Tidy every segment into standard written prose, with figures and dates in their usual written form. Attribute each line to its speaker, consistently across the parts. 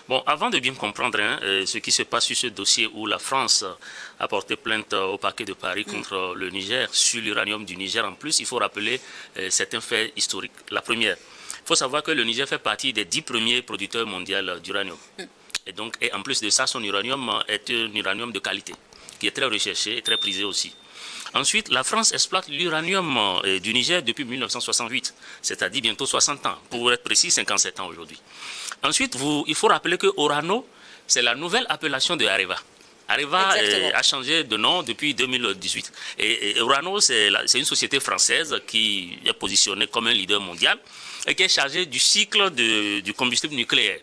Speaker 1: Bon, avant de bien comprendre ce qui se passe sur ce dossier où la France a porté plainte au parquet de Paris contre le Niger, sur l'uranium du Niger en plus, il faut rappeler certains faits historiques. La première, il faut savoir que le Niger fait partie des 10 premiers producteurs mondiaux d'uranium. Et en plus de ça, son uranium est un uranium de qualité, qui est très recherché et très prisé aussi. Ensuite, la France exploite l'uranium du Niger depuis 1968, c'est-à-dire bientôt 60 ans, pour être précis, 57 ans aujourd'hui. Ensuite, il faut rappeler que Orano, c'est la nouvelle appellation de Areva. Areva a changé de nom depuis 2018. Et Orano, c'est une société française qui est positionnée comme un leader mondial et qui est chargée du cycle du combustible nucléaire,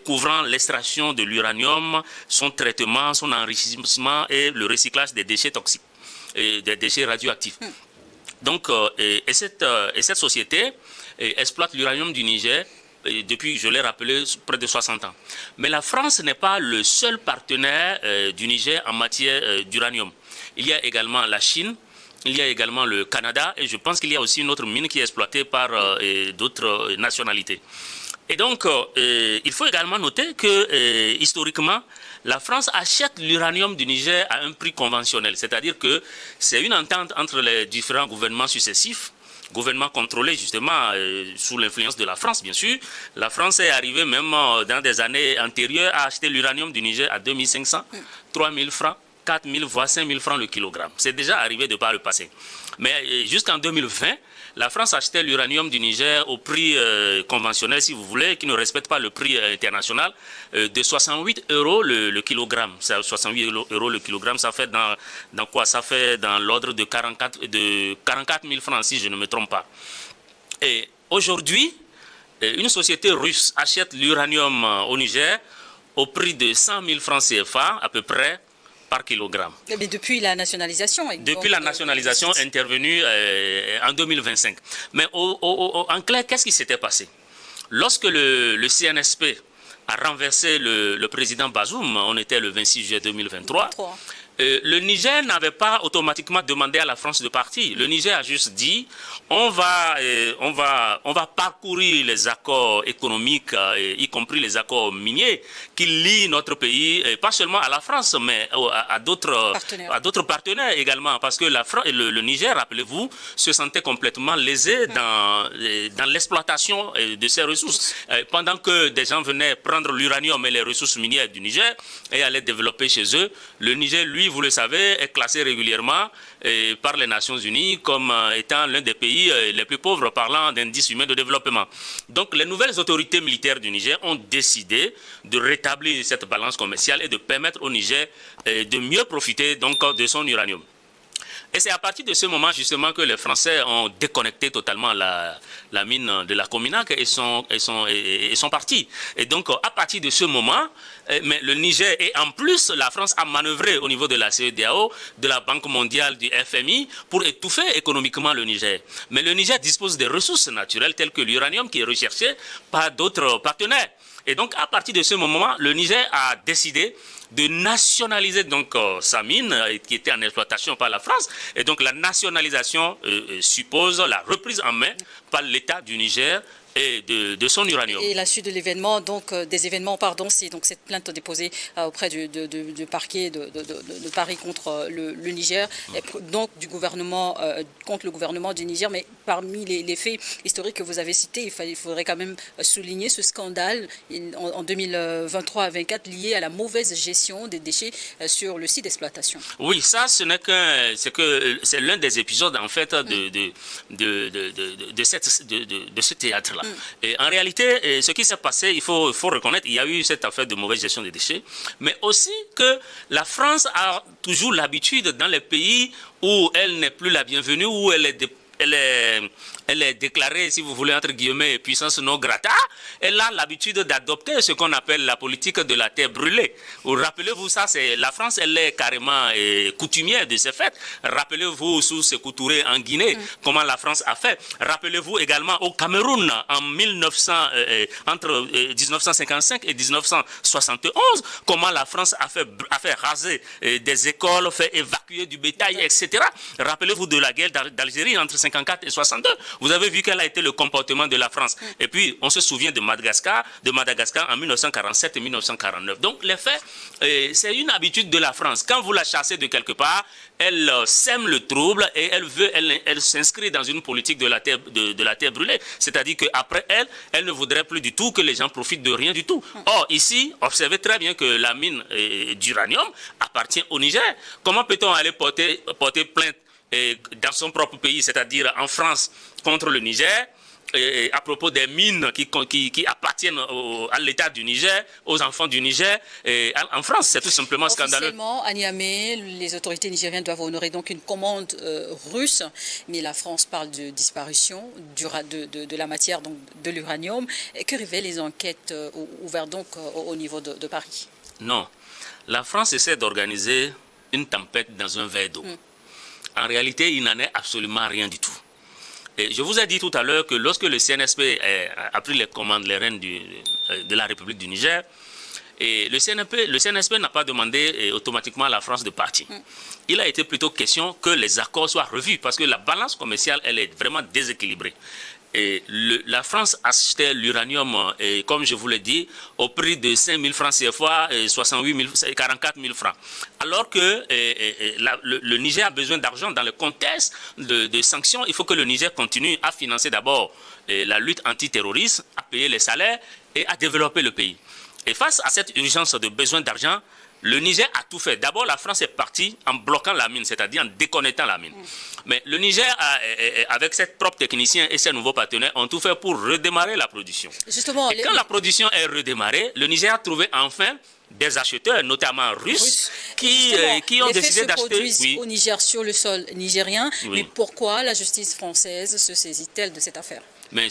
Speaker 1: couvrant l'extraction de l'uranium, son traitement, son enrichissement et le recyclage des déchets toxiques et des déchets radioactifs. Donc, cette société exploite l'uranium du Niger depuis, je l'ai rappelé, près de 60 ans. Mais la France n'est pas le seul partenaire du Niger en matière d'uranium. Il y a également la Chine, il y a également le Canada, et je pense qu'il y a aussi une autre mine qui est exploitée par d'autres nationalités. Et donc, il faut également noter que, historiquement, la France achète l'uranium du Niger à un prix conventionnel. C'est-à-dire que c'est une entente entre les différents gouvernements successifs, gouvernement contrôlé justement sous l'influence de la France, bien sûr. La France est arrivée même dans des années antérieures à acheter l'uranium du Niger à 2500, 3000 francs, 4000 voire 5000 francs le kilogramme. C'est déjà arrivé de par le passé. Mais jusqu'en 2020, la France achetait l'uranium du Niger au prix conventionnel, si vous voulez, qui ne respecte pas le prix international, de 68 € le kilogramme. 68 € le kilogramme, ça fait dans quoi? Ça fait dans l'ordre de 44 000 francs, si je ne me trompe pas. Et aujourd'hui, une société russe achète l'uranium au Niger au prix de 100 000 francs CFA, à peu près, par kilogramme.
Speaker 2: Mais depuis la nationalisation.
Speaker 1: Depuis la nationalisation intervenue en 2025. Mais en clair, qu'est-ce qui s'était passé? Lorsque le CNSP a renversé le président Bazoum, on était le 26 juillet 2023, le Niger n'avait pas automatiquement demandé à la France de partir. Le Niger a juste dit on va parcourir les accords économiques, y compris les accords miniers, qui lient notre pays, pas seulement à la France, mais à d'autres partenaires également. Parce que le Niger, rappelez-vous, se sentait complètement lésé dans l'exploitation de ses ressources. Pendant que des gens venaient prendre l'uranium et les ressources minières du Niger et allaient développer chez eux, le Niger, lui, vous le savez, est classé régulièrement par les Nations Unies comme étant l'un des pays les plus pauvres parlant d'indice humain de développement. Donc les nouvelles autorités militaires du Niger ont décidé de rétablir cette balance commerciale et de permettre au Niger de mieux profiter donc de son uranium. Et c'est à partir de ce moment justement que les Français ont déconnecté totalement la mine de la Cominac et sont partis. Et donc à partir de ce moment, mais le Niger et en plus la France a manœuvré au niveau de la CEDEAO, de la Banque mondiale, du FMI pour étouffer économiquement le Niger. Mais le Niger dispose des ressources naturelles telles que l'uranium qui est recherché par d'autres partenaires. Et donc à partir de ce moment, le Niger a décidé de nationaliser donc sa mine qui était en exploitation par la France. Et donc la nationalisation suppose la reprise en main par l'État du Niger et de son uranium.
Speaker 2: Et la suite de l'événement, c'est donc cette plainte déposée auprès du parquet de Paris contre le Niger, et donc du gouvernement contre le gouvernement du Niger. Mais parmi les faits historiques que vous avez cités, il faudrait quand même souligner ce scandale en 2023 à 2024 lié à la mauvaise gestion des déchets sur le site d'exploitation.
Speaker 1: Oui, ça, c'est l'un des épisodes en fait de ce théâtre-là. Et en réalité, ce qui s'est passé, il faut reconnaître, il y a eu cette affaire de mauvaise gestion des déchets, mais aussi que la France a toujours l'habitude dans les pays où elle n'est plus la bienvenue, où elle est déclarée, si vous voulez, entre guillemets, puissance non grata, elle a l'habitude d'adopter ce qu'on appelle la politique de la terre brûlée. Rappelez-vous ça, la France, elle est carrément coutumière de ces fêtes. Rappelez-vous sous Sékou Touré en Guinée, comment la France a fait. Rappelez-vous également au Cameroun, entre 1955 et 1971, comment la France a fait raser des écoles, fait évacuer du bétail, etc. Rappelez-vous de la guerre d'Algérie entre 54 et 62. Vous avez vu quel a été le comportement de la France. Et puis, on se souvient de Madagascar en 1947 et 1949. Donc, les faits, c'est une habitude de la France. Quand vous la chassez de quelque part, elle sème le trouble et elle s'inscrit dans une politique de la terre brûlée. C'est-à-dire qu'après elle ne voudrait plus du tout que les gens profitent de rien du tout. Or, ici, observez très bien que la mine d'uranium appartient au Niger. Comment peut-on aller porter plainte dans son propre pays, c'est-à-dire en France, contre le Niger, à propos des mines qui appartiennent à l'État du Niger, aux enfants du Niger, en France? C'est tout simplement scandaleux.
Speaker 2: Officiellement, à Niamey, les autorités nigériennes doivent honorer donc une commande russe, mais la France parle de disparition de la matière, donc de l'uranium. Que révèlent les enquêtes ouvertes donc au niveau de Paris?
Speaker 1: Non. La France essaie d'organiser une tempête dans un verre d'eau. En réalité, il n'en est absolument rien du tout. Et je vous ai dit tout à l'heure que lorsque le CNSP a pris les commandes, les rênes de la République du Niger, et le CNSP n'a pas demandé automatiquement à la France de partir. Il a été plutôt question que les accords soient revus, parce que la balance commerciale, elle est vraiment déséquilibrée. Et la France achetait l'uranium, comme je vous l'ai dit, au prix de 5 000 francs CFA et 44 000 francs. Alors que le Niger a besoin d'argent dans le contexte de sanctions. Il faut que le Niger continue à financer d'abord la lutte antiterroriste, à payer les salaires et à développer le pays. Et face à cette urgence de besoin d'argent, le Niger a tout fait. D'abord, la France est partie en bloquant la mine, c'est-à-dire en déconnectant la mine. Mais le Niger, avec ses propres techniciens et ses nouveaux partenaires, ont tout fait pour redémarrer la production.
Speaker 2: Justement,
Speaker 1: et quand la production est redémarrée, le Niger a trouvé enfin des acheteurs, notamment russes, qui ont décidé d'acheter.
Speaker 2: Les faits se produisent au Niger sur le sol nigérien. Mais pourquoi la justice française se saisit-elle de cette affaire?
Speaker 1: Mais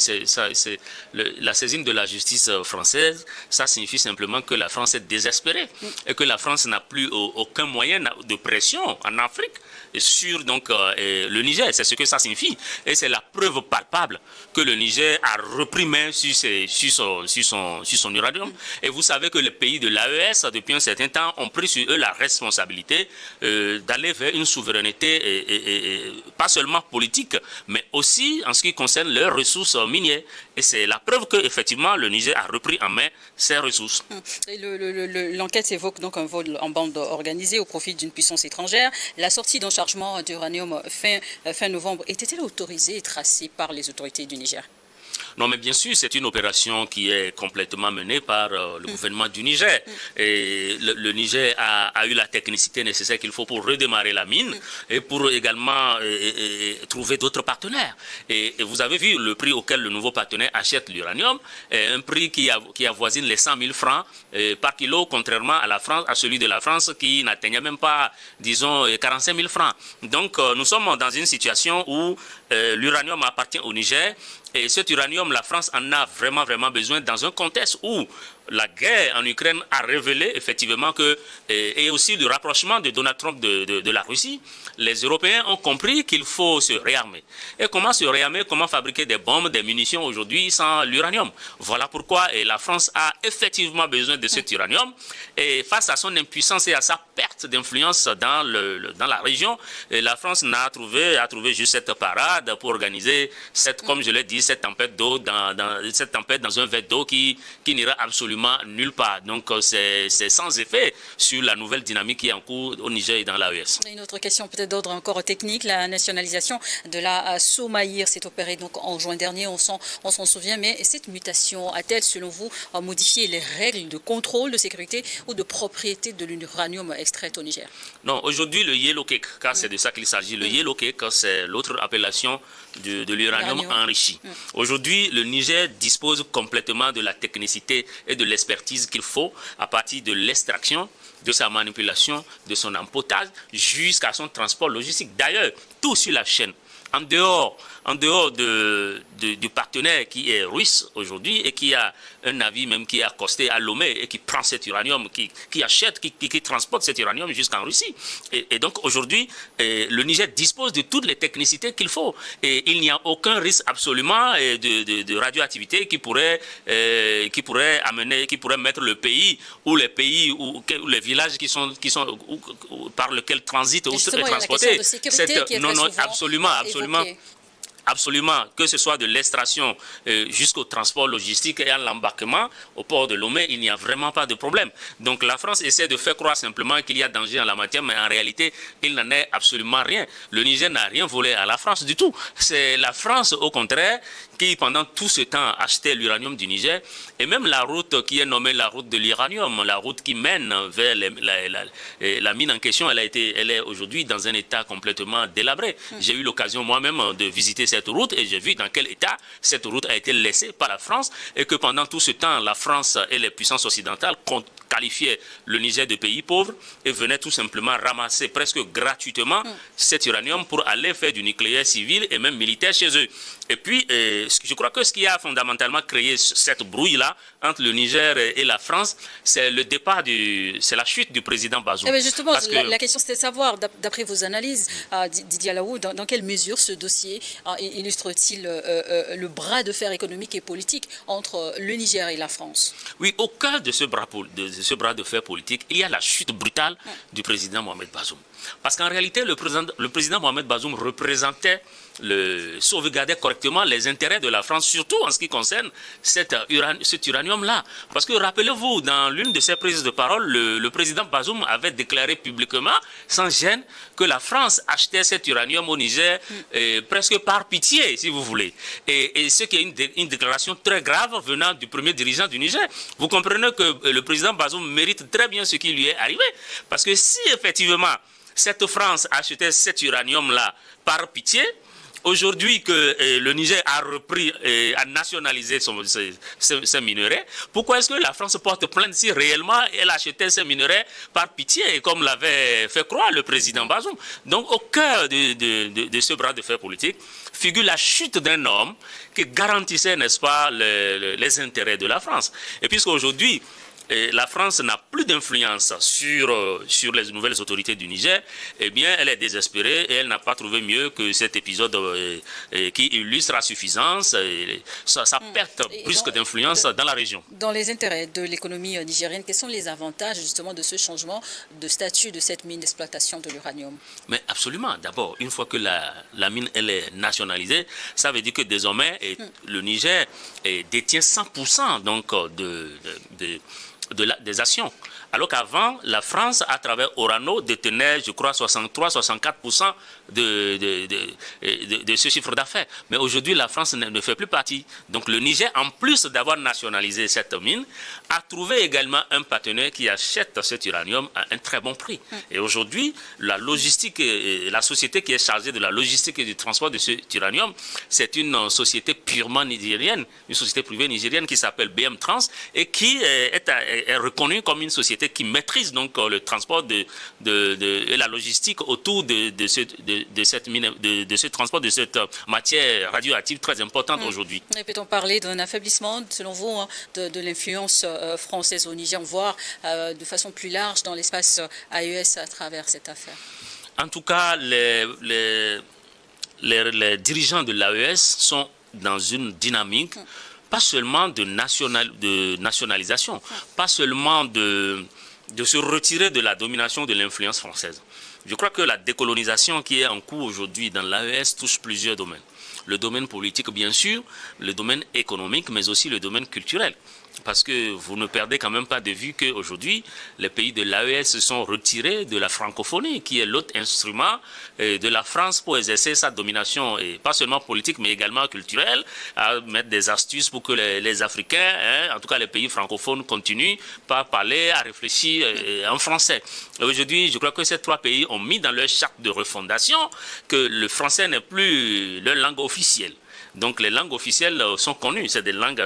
Speaker 1: la saisine de la justice française, ça signifie simplement que la France est désespérée et que la France n'a plus aucun moyen de pression en Afrique sur le Niger. C'est ce que ça signifie. Et c'est la preuve palpable que le Niger a repris main sur son uranium. Et vous savez que les pays de l'AES, depuis un certain temps, ont pris sur eux la responsabilité d'aller vers une souveraineté, pas seulement politique, mais aussi en ce qui concerne leurs ressources minières. Et c'est la preuve qu'effectivement, le Niger a repris en main ses ressources.
Speaker 2: L'enquête évoque donc un vol en bande organisée au profit d'une puissance étrangère. La sortie d'enchargement d'uranium fin novembre était-elle autorisée et tracée par les autorités du Niger?
Speaker 1: Non, mais bien sûr, c'est une opération qui est complètement menée par le gouvernement du Niger. Et le Niger a eu la technicité nécessaire qu'il faut pour redémarrer la mine et pour également trouver d'autres partenaires. Et vous avez vu le prix auquel le nouveau partenaire achète l'uranium, un prix qui avoisine les 100 000 francs par kilo, contrairement à celui de la France qui n'atteignait même pas, disons, 45 000 francs. Donc, nous sommes dans une situation où l'uranium appartient au Niger. Et cet uranium, la France en a vraiment, vraiment besoin dans un contexte où la guerre en Ukraine a révélé effectivement que, et aussi le rapprochement de Donald Trump de la Russie, les Européens ont compris qu'il faut se réarmer. Et comment se réarmer, comment fabriquer des bombes, des munitions aujourd'hui sans l'uranium? Voilà pourquoi la France a effectivement besoin de cet uranium. Et face à son impuissance et à sa perte d'influence dans la région, la France a trouvé juste cette parade pour organiser comme je l'ai dit, cette tempête d'eau dans un verre d'eau qui n'ira absolument nulle part. Donc c'est sans effet sur la nouvelle dynamique qui est en cours au Niger et dans l'AES.
Speaker 2: Une autre question peut-être d'ordre encore technique. La nationalisation de la Somaïr s'est opérée donc en juin dernier, on s'en souvient, mais cette mutation a-t-elle selon vous modifié les règles de contrôle, de sécurité ou de propriété de l'uranium extrait au Niger?
Speaker 1: Non, aujourd'hui le yellow cake, car c'est de ça qu'il s'agit. Le yellow cake, c'est l'autre appellation de l'uranium enrichi. Aujourd'hui, le Niger dispose complètement de la technicité et de l'expertise qu'il faut à partir de l'extraction, de sa manipulation, de son empotage, jusqu'à son transport logistique. D'ailleurs, tout sur la chaîne. En dehors du partenaire qui est russe aujourd'hui et qui a un navire même qui est accosté à Lomé et qui prend cet uranium, qui achète, qui transporte cet uranium jusqu'en Russie. Et donc aujourd'hui, le Niger dispose de toutes les technicités qu'il faut. Et il n'y a aucun risque absolument de radioactivité qui pourrait mettre le pays ou les pays ou les villages par lesquels transitent ou est transporté.
Speaker 2: Non,
Speaker 1: absolument. absolument, que ce soit de l'extraction jusqu'au transport logistique et à l'embarquement au port de Lomé, il n'y a vraiment pas de problème. Donc la France essaie de faire croire simplement qu'il y a danger en la matière, mais en réalité, il n'en est absolument rien. Le Niger n'a rien volé à la France du tout. C'est la France, au contraire, qui pendant tout ce temps achetait l'uranium du Niger, et même la route qui est nommée la route de l'uranium, la route qui mène vers la mine en question, elle est aujourd'hui dans un état complètement délabré. J'ai eu l'occasion moi-même de visiter cette route et j'ai vu dans quel état cette route a été laissée par la France, et que pendant tout ce temps, la France et les puissances occidentales qualifiaient le Niger de pays pauvre et venaient tout simplement ramasser presque gratuitement cet uranium pour aller faire du nucléaire civil et même militaire chez eux. Et puis, je crois que ce qui a fondamentalement créé cette brouille-là entre le Niger et la France, c'est le départ c'est la chute du président Bazoum.
Speaker 2: Eh bien justement, la question c'était de savoir, d'après vos analyses, Didier Alaoui, dans quelle mesure ce dossier illustre-t-il le bras de fer économique et politique entre le Niger et la France?
Speaker 1: Oui, au cœur de ce bras de fer politique, il y a la chute brutale du président Mohamed Bazoum. Parce qu'en réalité, le président Mohamed Bazoum sauvegardait correctement les intérêts de la France, surtout en ce qui concerne cet uranium-là. Parce que rappelez-vous, dans l'une de ses prises de parole, le président Bazoum avait déclaré publiquement, sans gêne, que la France achetait cet uranium au Niger presque par pitié, si vous voulez. Et ce qui est une déclaration très grave venant du premier dirigeant du Niger. Vous comprenez que le président Bazoum mérite très bien ce qui lui est arrivé. Parce que si effectivement cette France achetait cet uranium-là par pitié, aujourd'hui que le Niger a repris et a nationalisé ses minerais, pourquoi est-ce que la France porte plainte si réellement elle achetait ces minerais par pitié, comme l'avait fait croire le président Bazoum? Donc au cœur de ce bras de fer politique figure la chute d'un homme qui garantissait, n'est-ce pas, les intérêts de la France. Et puisqu'aujourd'hui, la France n'a plus d'influence sur les nouvelles autorités du Niger, eh bien, elle est désespérée et elle n'a pas trouvé mieux que cet épisode qui illustre à suffisance sa perte brusque d'influence dans la région.
Speaker 2: Dans les intérêts de l'économie nigérienne, quels sont les avantages justement de ce changement de statut de cette mine d'exploitation de l'uranium? Mais
Speaker 1: absolument. D'abord, une fois que la mine elle est nationalisée, ça veut dire que désormais le Niger détient 100% donc des actions. Alors qu'avant, la France, à travers Orano, détenait, je crois, 63-64% de ce chiffre d'affaires. Mais aujourd'hui, la France ne fait plus partie. Donc le Niger, en plus d'avoir nationalisé cette mine, a trouvé également un partenaire qui achète cet uranium à un très bon prix. Et aujourd'hui, la logistique, la société qui est chargée de la logistique et du transport de cet uranium, c'est une société purement nigérienne, une société privée nigérienne qui s'appelle BM Trans et qui est reconnue comme une société qui maîtrise donc le transport et la logistique autour de ce transport de cette matière radioactive très importante aujourd'hui.
Speaker 2: Peut-on parler d'un affaiblissement, selon vous, de l'influence française au Niger, voire de façon plus large dans l'espace AES à travers cette affaire?
Speaker 1: En tout cas, les dirigeants de l'AES sont dans une dynamique pas seulement de nationalisation, pas seulement de se retirer de la domination de l'influence française. Je crois que la décolonisation qui est en cours aujourd'hui dans l'AES touche plusieurs domaines. Le domaine politique, bien sûr, le domaine économique, mais aussi le domaine culturel. Parce que vous ne perdez quand même pas de vue qu'aujourd'hui, les pays de l'AES se sont retirés de la francophonie, qui est l'autre instrument de la France pour exercer sa domination, et pas seulement politique, mais également culturelle, à mettre des astuces pour que les Africains, en tout cas les pays francophones, continuent par parler, à réfléchir en français. Aujourd'hui, je crois que ces trois pays ont mis dans leur charte de refondation que le français n'est plus leur langue officielle. Donc les langues officielles sont connues, c'est des langues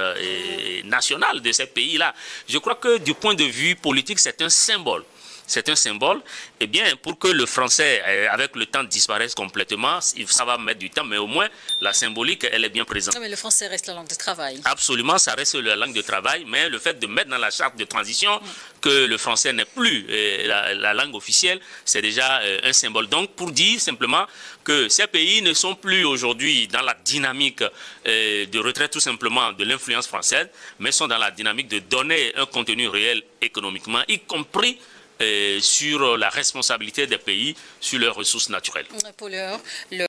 Speaker 1: nationales de ces pays-là. Je crois que du point de vue politique, c'est un symbole. C'est un symbole. Eh bien, pour que le français, avec le temps, disparaisse complètement, ça va mettre du temps, mais au moins, la symbolique, elle est bien présente.
Speaker 2: Non, mais le français reste la langue de travail.
Speaker 1: Absolument, ça reste la langue de travail, mais le fait de mettre dans la charte de transition que le français n'est plus la langue officielle, c'est déjà un symbole. Donc, pour dire simplement que ces pays ne sont plus aujourd'hui dans la dynamique de retrait tout simplement de l'influence française, mais sont dans la dynamique de donner un contenu réel économiquement, y compris sur la responsabilité des pays sur leurs ressources naturelles.
Speaker 2: Pour l'heure,